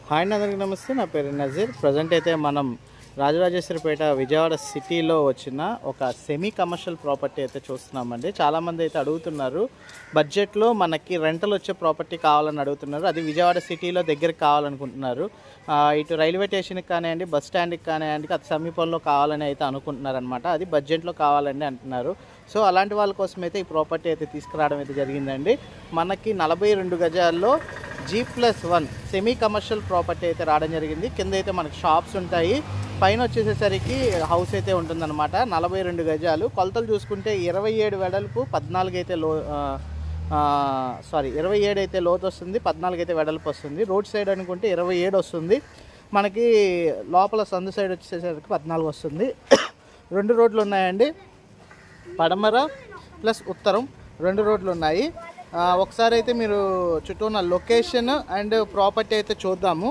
Hi అందరికీ నమస్తే. నా పేరు నజీర్. ప్రజెంట్ అయితే మనం రాజరాజేశ్వరిపేట విజయవాడ సిటీలో వచ్చిన ఒక సెమీ కమర్షియల్ ప్రాపర్టీ అయితే చూస్తున్నామండి. చాలామంది అయితే అడుగుతున్నారు, బడ్జెట్లో మనకి రెంటల్ వచ్చే ప్రాపర్టీ కావాలని అడుగుతున్నారు. అది విజయవాడ సిటీలో దగ్గరికి కావాలనుకుంటున్నారు. ఇటు రైల్వే స్టేషన్కి కానివ్వండి, బస్ స్టాండ్కి కానివ్వండి, అతి సమీపంలో కావాలని అయితే అనుకుంటున్నారు అనమాట. అది బడ్జెట్లో కావాలని అంటున్నారు. సో అలాంటి వాళ్ళ కోసం అయితే ఈ ప్రాపర్టీ అయితే తీసుకురావడం అయితే జరిగిందండి. మనకి 42 గజాల్లో G+1 సెమీ కమర్షియల్ ప్రాపర్టీ అయితే రావడం జరిగింది. కింద అయితే మనకి షాప్స్ ఉంటాయి, పైన వచ్చేసేసరికి హౌస్ అయితే ఉంటుందన్నమాట. 42 గజాలు. కొలతలు చూసుకుంటే 27 వెడల్పు, 14 అయితే 27 అయితే లోతు వస్తుంది, 14 అయితే వెడల్పు వస్తుంది. రోడ్ సైడ్ అనుకుంటే 27 వస్తుంది. మనకి లోపల సందు సైడ్ వచ్చేసరికి 14 వస్తుంది. 2 రోడ్లు ఉన్నాయండి, పడమర ప్లస్ ఉత్తరం 2 రోడ్లు ఉన్నాయి. ఒకసారి అయితే మీరు చుట్టూ ఉన్న లొకేషన్ అండ్ ప్రాపర్టీ అయితే చూద్దాము.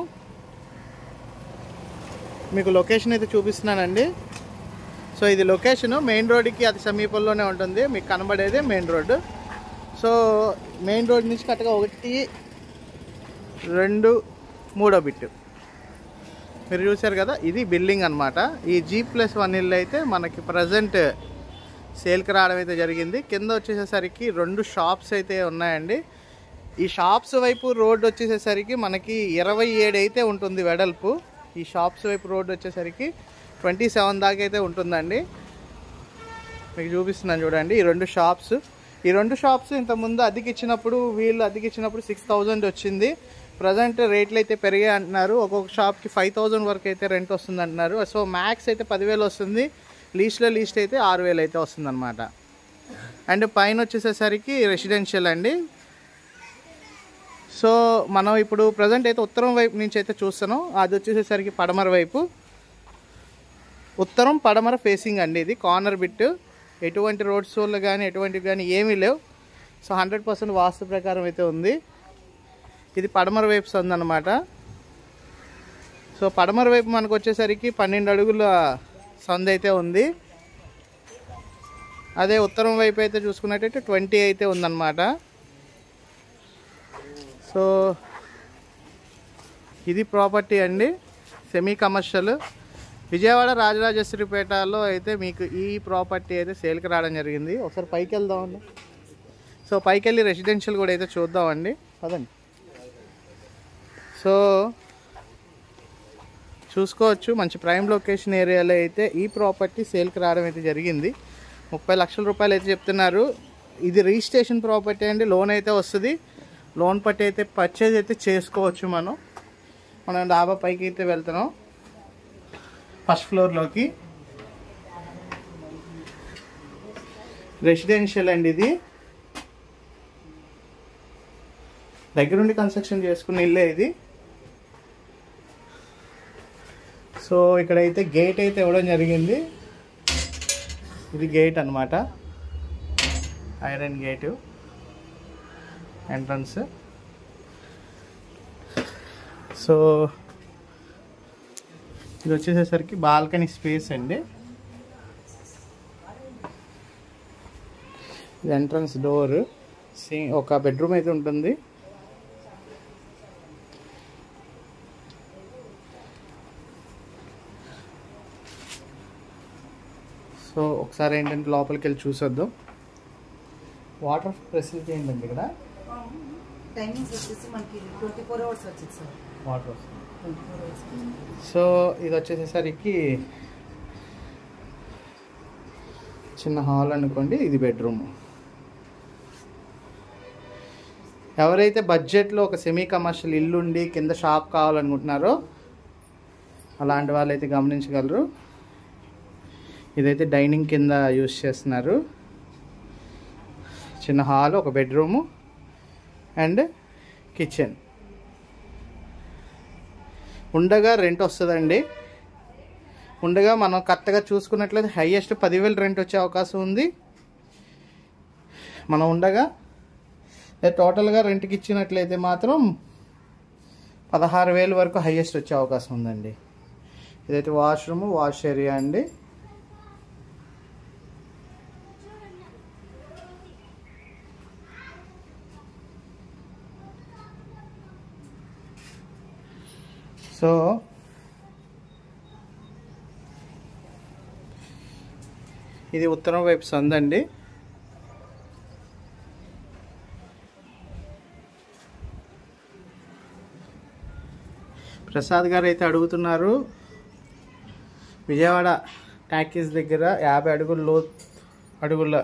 మీకు లొకేషన్ అయితే చూపిస్తున్నానండి. సో ఇది లొకేషను మెయిన్ రోడ్డుకి అతి సమీపంలోనే ఉంటుంది. మీకు కనబడేదే main road. So main road నుంచి కరెక్ట్గా 1, 2, 3 బిట్ మీరు చూసారు కదా, ఇది బిల్డింగ్ అనమాట. ఈ G+1 ఇల్లు అయితే మనకి ప్రజెంట్ సేల్కి రావడం అయితే జరిగింది. కింద వచ్చేసేసరికి 2 షాప్స్ అయితే ఉన్నాయండి. ఈ షాప్స్ వైపు రోడ్డు వచ్చేసేసరికి మనకి 27 అయితే ఉంటుంది వెడల్పు. ఈ షాప్స్ వైపు రోడ్డు వచ్చేసరికి 27 దాకా అయితే ఉంటుందండి. మీకు చూపిస్తున్నాను చూడండి. ఈ 2 షాప్స్ ఇంతకుముందు అద్దెకిచ్చినప్పుడు, వీళ్ళు అద్దెకిచ్చినప్పుడు 6000 వచ్చింది. ప్రజెంట్ రేట్లు అయితే పెరిగాయి అంటున్నారు. ఒక్కొక్క షాప్కి 5000 వరకు అయితే రెంట్ వస్తుంది అంటున్నారు. సో మ్యాక్స్ అయితే 10,000 వస్తుంది. లీస్ట్ అయితే 6,000 అయితే వస్తుంది అనమాట. అండ్ పైన వచ్చేసేసరికి రెసిడెన్షియల్ అండి. సో మనం ఇప్పుడు ప్రజెంట్ అయితే ఉత్తరం వైపు నుంచి అయితే చూస్తున్నాం. అది వచ్చేసేసరికి పడమర వైపు. ఉత్తరం పడమర ఫేసింగ్ అండి. ఇది కార్నర్ బిట్. ఎటువంటి రోడ్ షోలు కానీ ఎటువంటివి కానీ ఏమీ లేవు. సో 100% వాస్తు ప్రకారం అయితే ఉంది. ఇది పడమర వైపు సందు అనమాట. సో పడమర వైపు మనకు వచ్చేసరికి 12 అడుగుల సందు అయితే ఉంది. అదే ఉత్తరం వైపు అయితే చూసుకున్నట్టయితే 20 అయితే ఉందన్నమాట. సో ఇది ప్రాపర్టీ అండి, సెమీ కమర్షియల్. విజయవాడ రాజరాజేశ్వరిపేటలో అయితే మీకు ఈ ప్రాపర్టీ అయితే సేల్కి రావడం జరిగింది. ఒకసారి పైకి వెళ్దామండి. సో పైకి వెళ్ళి రెసిడెన్షియల్ కూడా అయితే చూద్దామండి, పదండి. సో చూసుకోవచ్చు, మంచి ప్రైమ్ లొకేషన్ ఏరియాలో అయితే ఈ ప్రాపర్టీ సేల్కి రావడం అయితే జరిగింది. 30 లక్షల రూపాయలు అయితే చెప్తున్నారు. ఇది రిజిస్ట్రేషన్ ప్రాపర్టీ అండి. లోన్ అయితే వస్తుంది. లోన్ పట్టి అయితే పర్చేజ్ అయితే చేసుకోవచ్చు. మనం డాబా పైకి అయితే వెళ్తున్నాం, ఫస్ట్ ఫ్లోర్లోకి. రెసిడెన్షియల్ అండి ఇది. దగ్గరుండి కన్స్ట్రక్షన్ చేసుకున్న ఇల్లే ఇది. సో ఇక్కడైతే గేట్ అయితే ఇవ్వడం జరిగింది. ఇది గేట్ అనమాట, ఐరన్ గేటు ఎంట్రన్స్. సో ఇది వచ్చేసేసరికి బాల్కనీ స్పేస్ అండి. ఇది ఎంట్రన్స్ డోర్. ఒక బెడ్రూమ్ అయితే ఉంటుంది. సో ఒకసారి ఏంటంటే లోపలికి వెళ్ళి చూసొద్దాం. వాటర్ ఫెసిలిటీ ఏంటంటే ఇక్కడ టైమింగ్స్ వచ్చేసి మనకి 24 అవర్స్ వచ్చింది సార్. వాటర్ వస్తుంది. సో ఇది వచ్చేసేసరికి చిన్న హాల్ అనుకోండి. ఇది బెడ్రూమ్. ఎవరైతే బడ్జెట్లో ఒక సెమీ కమర్షియల్ ఇల్లు ఉండి కింద షాప్ కావాలనుకుంటున్నారో అలాంటి వాళ్ళైతే గమనించగలరు. ఇదైతే డైనింగ్ కింద యూజ్ చేస్తున్నారు. చిన్న హాల్, ఒక బెడ్రూము అండ్ కిచెన్. ఉండగా రెంట్ వస్తుందండి. ఉండగా మనం కరెక్ట్గా చూసుకున్నట్లయితే హైయెస్ట్ 10,000 రెంట్ వచ్చే అవకాశం ఉంది. మనం ఉండగా టోటల్గా రెంట్కి ఇచ్చినట్లయితే మాత్రం 16,000 వరకు హైయెస్ట్ వచ్చే అవకాశం ఉందండి. ఇదైతే వాష్రూమ్, వాష్ ఏరియా అండి. సో ఇది ఉత్తరం వైపు సందండి. ప్రసాద్ గారు అయితే అడుగుతున్నారు విజయవాడ టాకీస్ దగ్గర 50 అడుగుల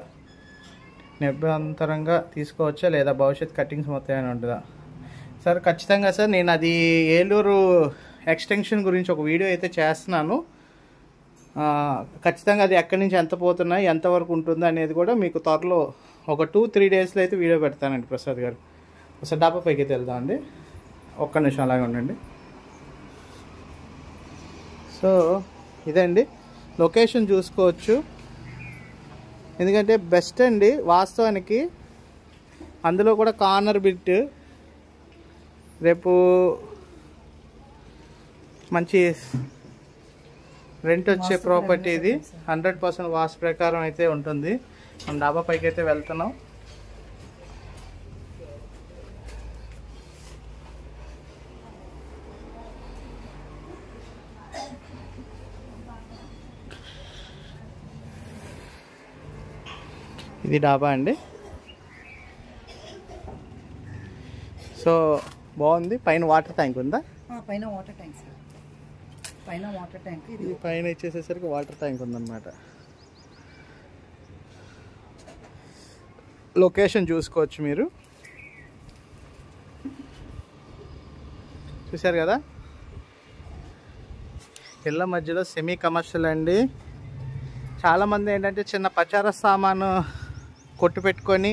నిరంతరంగా తీసుకోవచ్చా లేదా భవిష్యత్ కటింగ్స్ మొత్తం ఏమైనా ఉంటుందా? సార్ ఖచ్చితంగా సార్, నేను అది ఏలూరు ఎక్స్టెన్షన్ గురించి ఒక వీడియో అయితే చేస్తున్నాను. ఖచ్చితంగా అది ఎక్కడి నుంచి ఎంత పోతున్నాయి, ఎంతవరకు ఉంటుంది అనేది కూడా మీకు త్వరలో ఒక 2-3 డేస్లో అయితే వీడియో పెడతానండి ప్రసాద్ గారు. ఒకసారి డాబా పైకి అయితే వెళ్దామండి. ఒక్క నిమిషం అలాగే ఉండండి. సో ఇదండి లొకేషన్ చూసుకోవచ్చు. ఎందుకంటే బెస్ట్ అండి వాస్తవానికి. అందులో కూడా కార్నర్ బిట్, రేపు మంచి రెంట్ వచ్చే ప్రాపర్టీ ఇది. 100% వాస్తు ప్రకారం అయితే ఉంటుంది. మనం డాబా పైకి అయితే వెళ్తున్నాం. ఇది డాబా అండి. సో బాగుంది. పైన వాటర్ ట్యాంక్ ఉందా? పైన వాటర్ ట్యాంక్ సార్, పైన వాటర్ ట్యాంక్. ఇది పైన ఇచ్చేసేసరికి వాటర్ ట్యాంక్ ఉందన్నమాట. లొకేషన్ చూసుకోవచ్చు మీరు. చూశారు కదా, ఇళ్ళ మధ్యలో సెమీ కమర్షియల్ అండి. చాలామంది ఏంటంటే చిన్న పచార సామాను కొట్టు పెట్టుకొని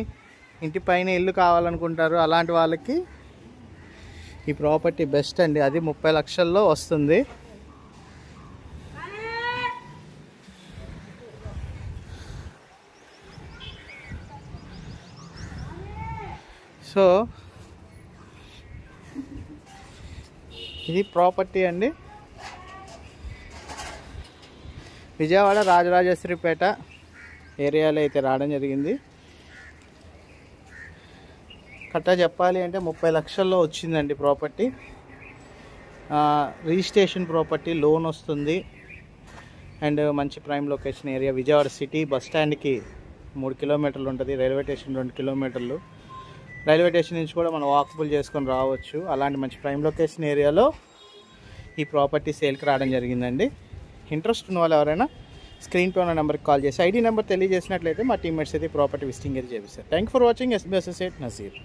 ఇంటి పైన ఇల్లు కావాలనుకుంటారు. అలాంటి వాళ్ళకి ఈ ప్రాపర్టీ బెస్ట్ అండి. అది 30 లక్షల్లో వస్తుంది. సో ఇది ప్రాపర్టీ అండి. విజయవాడ రాజరాజేశ్వరిపేట ఏరియాలో అయితే రావడం జరిగింది. కరెక్ట్గా చెప్పాలి అంటే 30 లక్షల్లో వచ్చిందండి ప్రాపర్టీ. రిజిస్ట్రేషన్ ప్రాపర్టీ, లోన్ వస్తుంది. అండ్ మంచి prime location area. Vijayawada city bus స్టాండ్కి 3 కిలోమీటర్లు ఉంటుంది. రైల్వే స్టేషన్ 2 కిలోమీటర్లు. రైల్వే స్టేషన్ నుంచి కూడా మనం వాకబుల్ చేసుకొని రావచ్చు. అలాంటి మంచి ప్రైమ్ లొకేషన్ ఏరియాలో ఈ ప్రాపర్టీ సేల్కి రావడం జరిగిందండి. ఇంట్రెస్ట్ ఉన్న వాళ్ళు ఎవరైనా స్క్రీన్ పై ఉన్న నెంబర్కి కాల్ చేసి ఐడి నెంబర్ తెలియజేసినట్లయితే మా టీమ్మేట్స్ అయితే ప్రాపర్టీ విజిటింగ్ అయితే చేపిస్తారు. Thank for watching. SB associate Nazir.